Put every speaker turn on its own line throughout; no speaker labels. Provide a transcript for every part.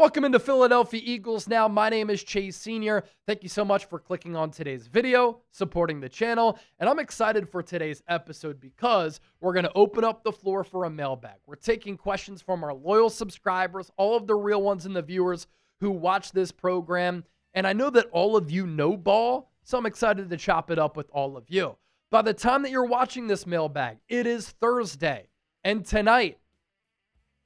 Welcome into Philadelphia Eagles Now. My name is Chase Sr. Thank you so much for clicking on today's video, supporting the channel, and I'm excited for today's episode because we're going to open up the floor for a mailbag. We're taking questions from our loyal subscribers, all of the real ones and the viewers who watch this program, and I know that all of you know ball, so I'm excited to chop it up with all of you. By the time that you're watching this mailbag, it is Thursday, and tonight,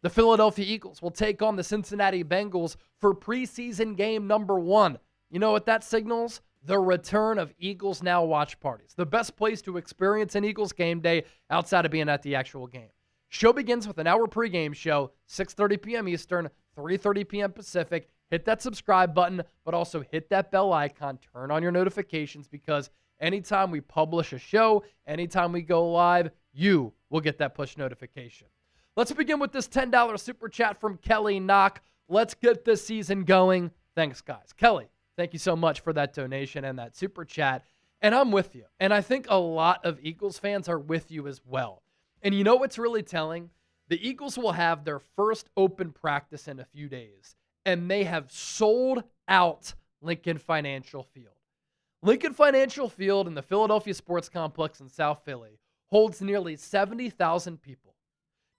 the Philadelphia Eagles will take on the Cincinnati Bengals for preseason game number 1. You know what that signals? The return of Eagles Now watch parties. The best place to experience an Eagles game day outside of being at the actual game. Show begins with an hour pregame show, 6:30 p.m. Eastern, 3:30 p.m. Pacific. Hit that subscribe button, but also hit that bell icon. Turn on your notifications because anytime we publish a show, anytime we go live, you will get that push notification. Let's begin with this $10 super chat from Kelly Knock. Let's get this season going. Thanks, guys. Kelly, thank you so much for that donation and that super chat. And I'm with you. And I think a lot of Eagles fans are with you as well. And you know what's really telling? The Eagles will have their first open practice in a few days. And they have sold out Lincoln Financial Field. Lincoln Financial Field in the Philadelphia Sports Complex in South Philly holds nearly 70,000 people.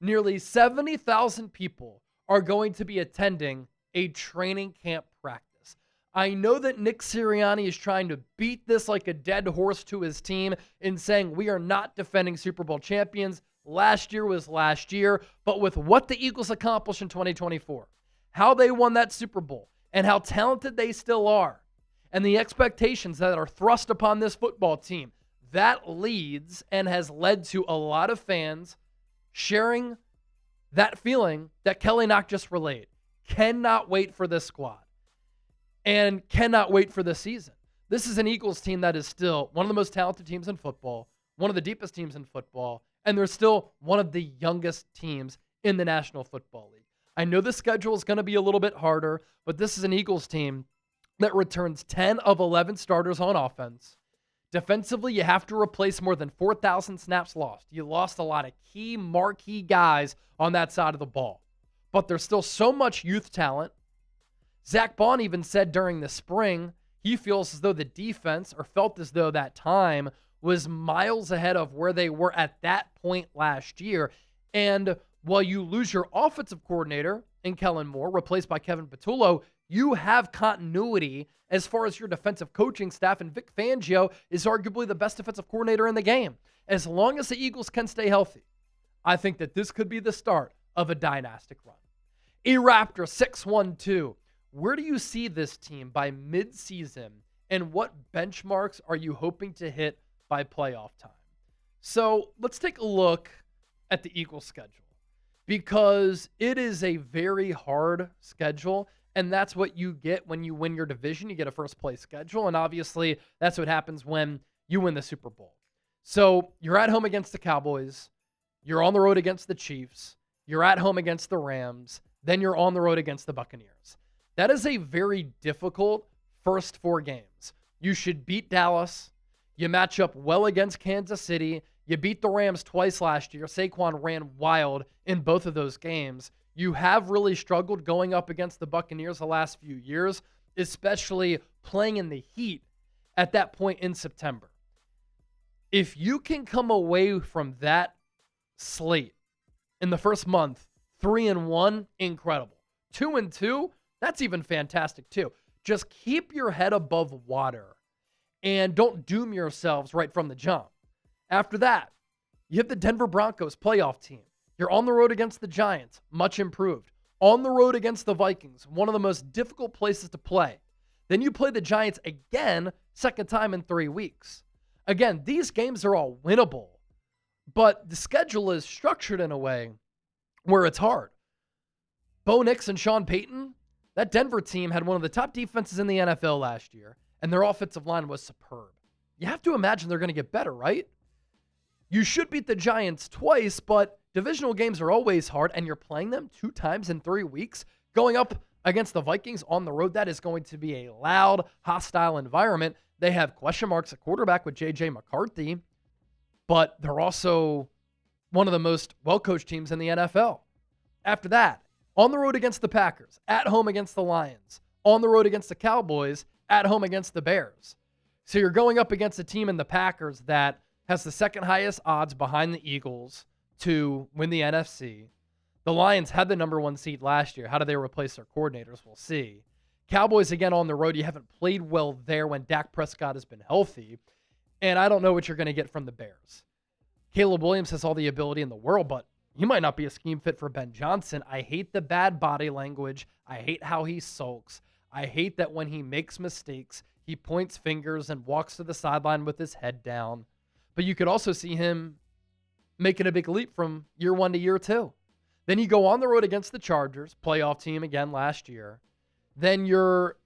Nearly 70,000 people are going to be attending a training camp practice. I know that Nick Sirianni is trying to beat this like a dead horse to his team in saying we are not defending Super Bowl champions. Last year was last year, but with what the Eagles accomplished in 2024, how they won that Super Bowl, and how talented they still are, and the expectations that are thrust upon this football team, that leads and has led to a lot of fans sharing that feeling that Kelly Knock just relayed. Cannot wait for this squad and cannot wait for this season. This is an Eagles team that is still one of the most talented teams in football, one of the deepest teams in football, and they're still one of the youngest teams in the National Football League. I know the schedule is going to be a little bit harder, but this is an Eagles team that returns 10 of 11 starters on offense. Defensively, you have to replace more than 4,000 snaps lost. You lost a lot of key marquee guys on that side of the ball. But there's still so much youth talent. Zach Bond even said during the spring, he feels as though the defense, or felt as though that time, was miles ahead of where they were at that point last year. And while you lose your offensive coordinator in Kellen Moore, replaced by Kevin Patullo, you have continuity as far as your defensive coaching staff, and Vic Fangio is arguably the best defensive coordinator in the game. As long as the Eagles can stay healthy, I think that this could be the start of a dynastic run. eRaptor 612, where do you see this team by midseason, and what benchmarks are you hoping to hit by playoff time? So let's take a look at the Eagles schedule, because it is a very hard schedule. And that's what you get when you win your division. You get a first-place schedule, and obviously that's what happens when you win the Super Bowl. So you're at home against the Cowboys. You're on the road against the Chiefs. You're at home against the Rams. Then you're on the road against the Buccaneers. That is a very difficult first 4 games. You should beat Dallas. You match up well against Kansas City. You beat the Rams twice last year. Saquon ran wild in both of those games. You have really struggled going up against the Buccaneers the last few years, especially playing in the heat at that point in September. If you can come away from that slate in the first month, 3-1, incredible. 2-2, that's even fantastic too. Just keep your head above water and don't doom yourselves right from the jump. After that, you have the Denver Broncos playoff team. You're on the road against the Giants, much improved. On the road against the Vikings, one of the most difficult places to play. Then you play the Giants again, second time in 3 weeks. Again, these games are all winnable, but the schedule is structured in a way where it's hard. Bo Nix and Sean Payton, that Denver team had one of the top defenses in the NFL last year, and their offensive line was superb. You have to imagine they're going to get better, right? You should beat the Giants twice, but divisional games are always hard, and you're playing them 2 times in 3 weeks. Going up against the Vikings on the road, that is going to be a loud, hostile environment. They have question marks at quarterback with J.J. McCarthy, but they're also one of the most well-coached teams in the NFL. After that, on the road against the Packers, at home against the Lions, on the road against the Cowboys, at home against the Bears. So you're going up against a team in the Packers that has the second highest odds behind the Eagles to win the NFC. The Lions had the number 1 seed last year. How do they replace their coordinators? We'll see. Cowboys again on the road. You haven't played well there when Dak Prescott has been healthy. And I don't know what you're going to get from the Bears. Caleb Williams has all the ability in the world, but he might not be a scheme fit for Ben Johnson. I hate the bad body language. I hate how he sulks. I hate that when he makes mistakes, he points fingers and walks to the sideline with his head down. But you could also see him making a big leap from year 1 to year 2. Then you go on the road against the Chargers, playoff team again last year. Then you're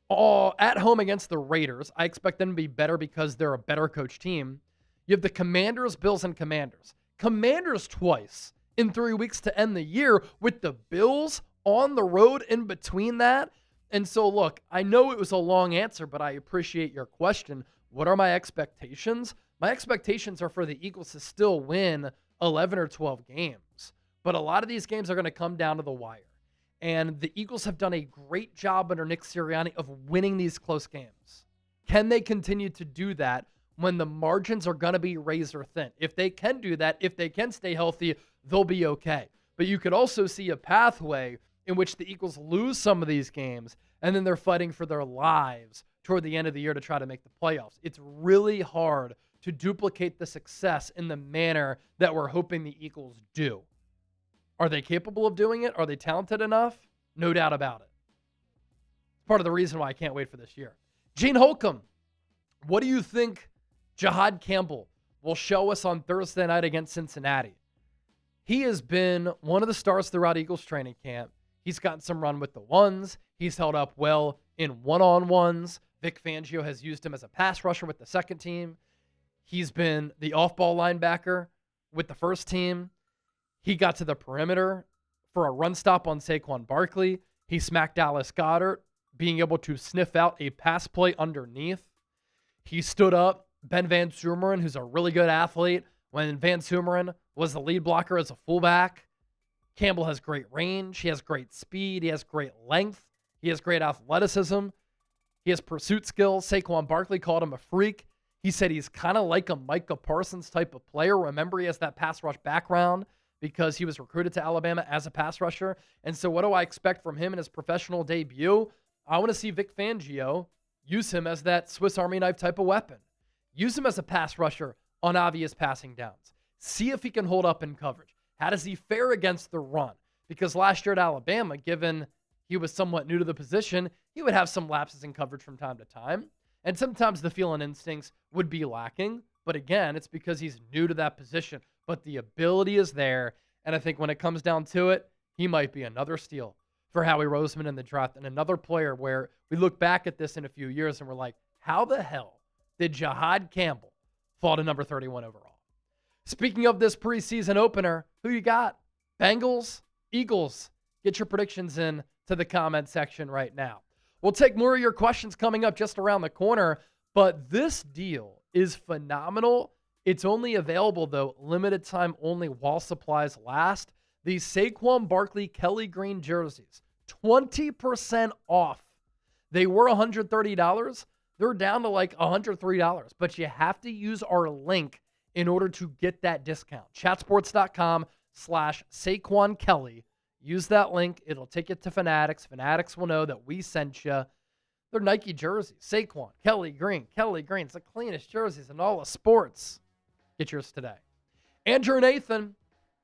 all at home against the Raiders. I expect them to be better because they're a better coach team. You have the Commanders, Bills, and Commanders. Commanders twice in 3 weeks to end the year with the Bills on the road in between that. And so, look, I know it was a long answer, but I appreciate your question. What are my expectations? My expectations are for the Eagles to still win 11 or 12 games. But a lot of these games are going to come down to the wire. And the Eagles have done a great job under Nick Sirianni of winning these close games. Can they continue to do that when the margins are going to be razor thin? If they can do that, if they can stay healthy, they'll be okay. But you could also see a pathway in which the Eagles lose some of these games, and then they're fighting for their lives toward the end of the year to try to make the playoffs. It's really hard to duplicate the success in the manner that we're hoping the Eagles do. Are they capable of doing it? Are they talented enough? No doubt about it. It's part of the reason why I can't wait for this year. Gene Holcomb, what do you think Jihaad Campbell will show us on Thursday night against Cincinnati? He has been one of the stars throughout Eagles training camp. He's gotten some run with the ones. He's held up well in one-on-ones. Vic Fangio has used him as a pass rusher with the second team. He's been the off-ball linebacker with the first team. He got to the perimeter for a run stop on Saquon Barkley. He smacked Dallas Goedert, being able to sniff out a pass play underneath. He stood up Ben Van Sumeren, who's a really good athlete, when Van Sumeren was the lead blocker as a fullback. Campbell has great range. He has great speed. He has great length. He has great athleticism. He has pursuit skills. Saquon Barkley called him a freak. He said he's kind of like a Micah Parsons type of player. Remember, he has that pass rush background because he was recruited to Alabama as a pass rusher. And so what do I expect from him in his professional debut? I want to see Vic Fangio use him as that Swiss Army knife type of weapon. Use him as a pass rusher on obvious passing downs. See if he can hold up in coverage. How does he fare against the run? Because last year at Alabama, given he was somewhat new to the position, he would have some lapses in coverage from time to time. And sometimes the feel and instincts would be lacking. But again, it's because he's new to that position. But the ability is there. And I think when it comes down to it, he might be another steal for Howie Roseman in the draft and another player where we look back at this in a few years and we're like, how the hell did Jihaad Campbell fall to number 31 overall? Speaking of this preseason opener, who you got? Bengals, Eagles? Get your predictions in to the comment section right now. We'll take more of your questions coming up just around the corner, but this deal is phenomenal. It's only available, though, limited time only while supplies last. These Saquon Barkley Kelly Green jerseys, 20% off. They were $130. They're down to like $103, but you have to use our link in order to get that discount. Chatsports.com/Saquon Kelly. Use that link. It'll take you to Fanatics. Fanatics will know that we sent you. They're Nike jerseys. Saquon, Kelly Green. Kelly Green. It's the cleanest jerseys in all of sports. Get yours today. Andrew Nathan,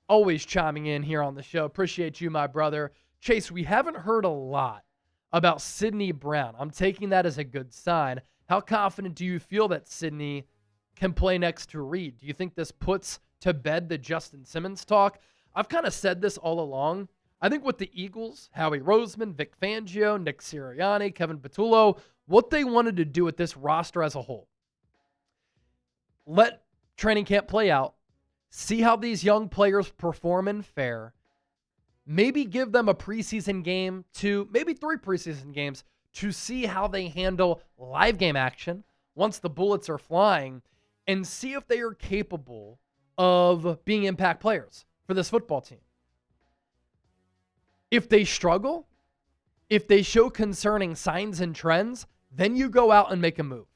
always chiming in here on the show. Appreciate you, my brother. Chase, we haven't heard a lot about Sidney Brown. I'm taking that as a good sign. How confident do you feel that Sidney can play next to Reed? Do you think this puts to bed the Justin Simmons talk? I've kind of said this all along. I think with the Eagles, Howie Roseman, Vic Fangio, Nick Sirianni, Kevin Patullo, what they wanted to do with this roster as a whole, let training camp play out, see how these young players perform and fare, maybe give them a preseason game to maybe 3 preseason games to see how they handle live game action once the bullets are flying, and see if they are capable of being impact players for this football team. If they struggle, if they show concerning signs and trends, then you go out and make a move.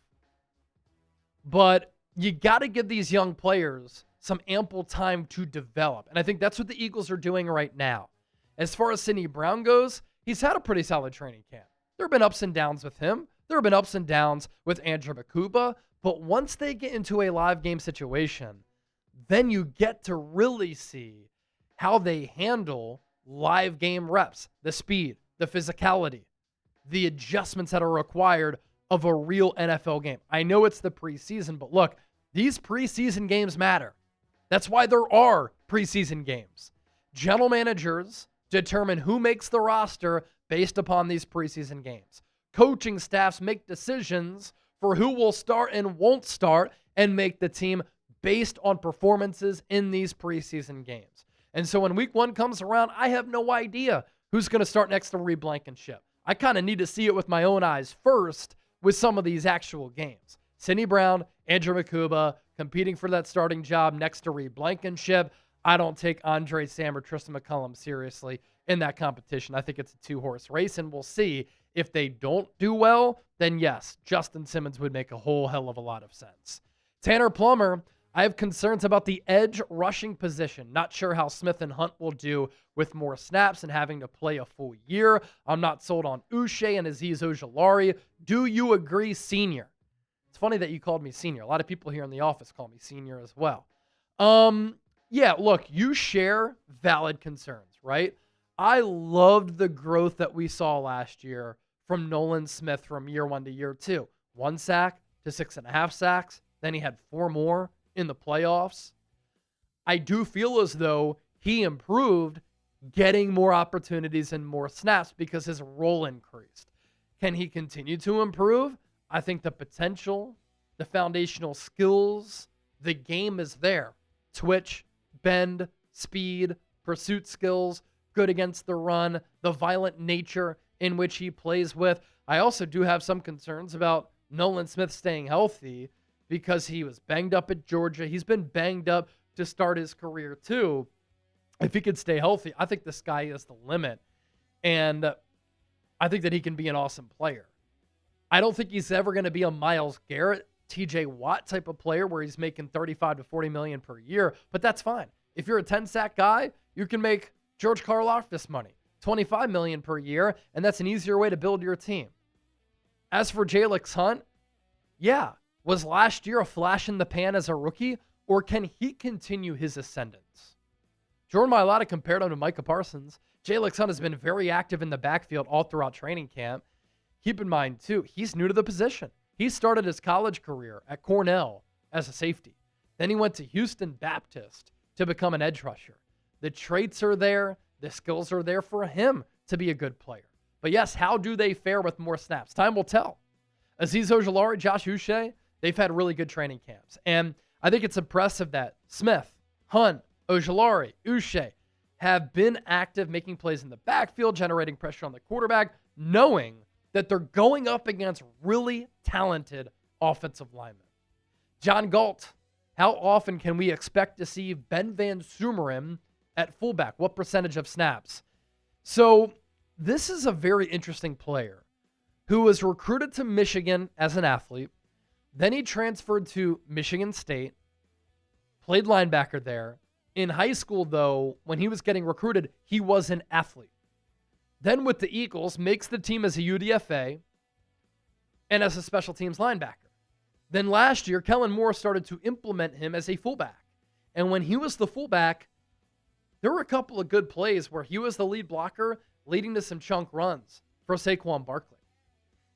But you got to give these young players some ample time to develop. And I think that's what the Eagles are doing right now. As far as Sidney Brown goes, he's had a pretty solid training camp. There have been ups and downs with him. There have been ups and downs with Andrew Makuba. But once they get into a live game situation, then you get to really see how they handle live game reps, the speed, the physicality, the adjustments that are required of a real NFL game. I know it's the preseason, but look, these preseason games matter. That's why there are preseason games. General managers determine who makes the roster based upon these preseason games. Coaching staffs make decisions for who will start and won't start and make the team based on performances in these preseason games. And so when week 1 comes around, I have no idea who's going to start next to Reed Blankenship. I kind of need to see it with my own eyes first with some of these actual games. Sidney Brown, Andrew Makuba competing for that starting job next to Reed Blankenship. I don't take Andre Sam or Tristan McCullum seriously in that competition. I think it's a 2-horse race, and we'll see. If they don't do well, then yes, Justin Simmons would make a whole hell of a lot of sense. Tanner Plummer, I have concerns about the edge rushing position. Not sure how Smith and Hunt will do with more snaps and having to play a full year. I'm not sold on Uche and Azeez Ojulari. Do you agree, senior? It's funny that you called me senior. A lot of people here in the office call me senior as well. Yeah, look, you share valid concerns, right? I loved the growth that we saw last year from Nolan Smith from year 1 to year 2. 1 sack to 6.5 sacks. Then he had 4 more in the playoffs. I do feel as though he improved getting more opportunities and more snaps because his role increased. Can he continue to improve? I think the potential, the foundational skills, the game is there. Twitch, bend, speed, pursuit skills, good against the run, the violent nature in which he plays with. I also do have some concerns about Nolan Smith staying healthy because he was banged up at Georgia. He's been banged up to start his career too. If he could stay healthy, I think the sky is the limit. And I think that he can be an awesome player. I don't think he's ever going to be a Myles Garrett, TJ Watt type of player where he's making 35 to 40 million per year, but that's fine. If you're a 10-sack guy, you can make George Karlaftis money, 25 million per year, and that's an easier way to build your team. As for Jalen Hunt, yeah, was last year a flash in the pan as a rookie, or can he continue his ascendance? Jordan Mailata compared him to Micah Parsons. Jalen Hunt has been very active in the backfield all throughout training camp. Keep in mind, too, he's new to the position. He started his college career at Cornell as a safety. Then he went to Houston Baptist to become an edge rusher. The traits are there. The skills are there for him to be a good player. But yes, how do they fare with more snaps? Time will tell. Azeez Ojulari, Josh Uche, they've had really good training camps. And I think it's impressive that Smith, Hunt, Ojulari, Uche have been active, making plays in the backfield, generating pressure on the quarterback, knowing that they're going up against really talented offensive linemen. John Galt, how often can we expect to see Ben Van Sumeren at fullback? What percentage of snaps? So this is a very interesting player who was recruited to Michigan as an athlete. Then he transferred to Michigan State, played linebacker there. In high school, though, when he was getting recruited, he was an athlete. Then with the Eagles, makes the team as a UDFA and as a special teams linebacker. Then last year, Kellen Moore started to implement him as a fullback. And when he was the fullback, there were a couple of good plays where he was the lead blocker, leading to some chunk runs for Saquon Barkley.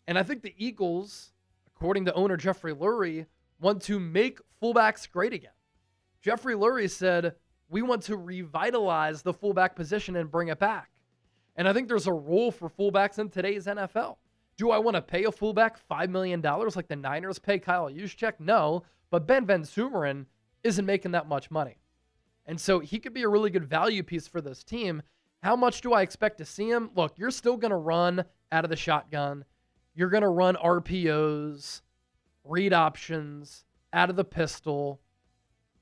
And I think the Eagles, according to owner Jeffrey Lurie, want to make fullbacks great again. Jeffrey Lurie said, we want to revitalize the fullback position and bring it back. And I think there's a role for fullbacks in today's NFL. Do I want to pay a fullback $5 million like the Niners pay Kyle Juszczyk? No, but Ben Van Sumeren isn't making that much money. And so he could be a really good value piece for this team. How much do I expect to see him? Look, you're still going to run out of the shotgun. You're going to run RPOs, read options, out of the pistol.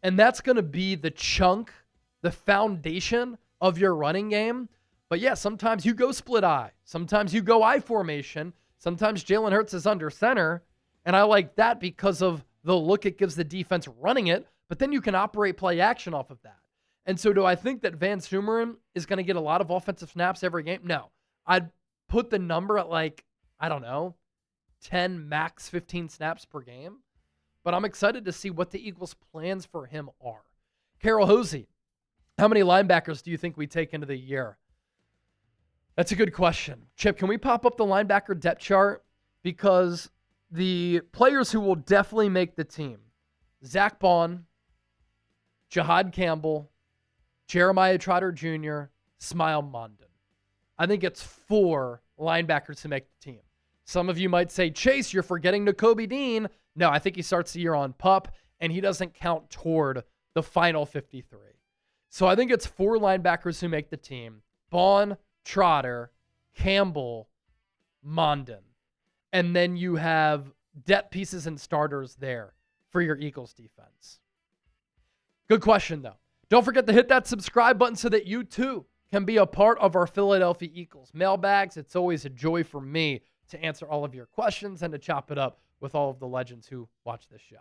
And that's going to be the chunk, the foundation of your running game. But yeah, sometimes you go split eye. Sometimes you go I formation. Sometimes Jalen Hurts is under center. And I like that because of the look it gives the defense running it. But then you can operate play action off of that. And so do I think that Van Sumeren is going to get a lot of offensive snaps every game? No. I'd put the number at like, I don't know, 10, max 15 snaps per game. But I'm excited to see what the Eagles' plans for him are. Carol Hosey, how many linebackers do you think we take into the year? That's a good question. Chip, can we pop up the linebacker depth chart? Because the players who will definitely make the team, Zach Bond, Jihaad Campbell, Jeremiah Trotter Jr., Smile Mondon. I think it's 4 linebackers who make the team. Some of you might say, Chase, you're forgetting Nakobe Dean. No, I think he starts the year on PUP, and he doesn't count toward the final 53. So I think it's 4 linebackers who make the team. Bond, Trotter, Campbell, Mondon. And then you have depth pieces and starters there for your Eagles defense. Good question, though. Don't forget to hit that subscribe button so that you, too, can be a part of our Philadelphia Eagles mailbags. It's always a joy for me to answer all of your questions and to chop it up with all of the legends who watch this show.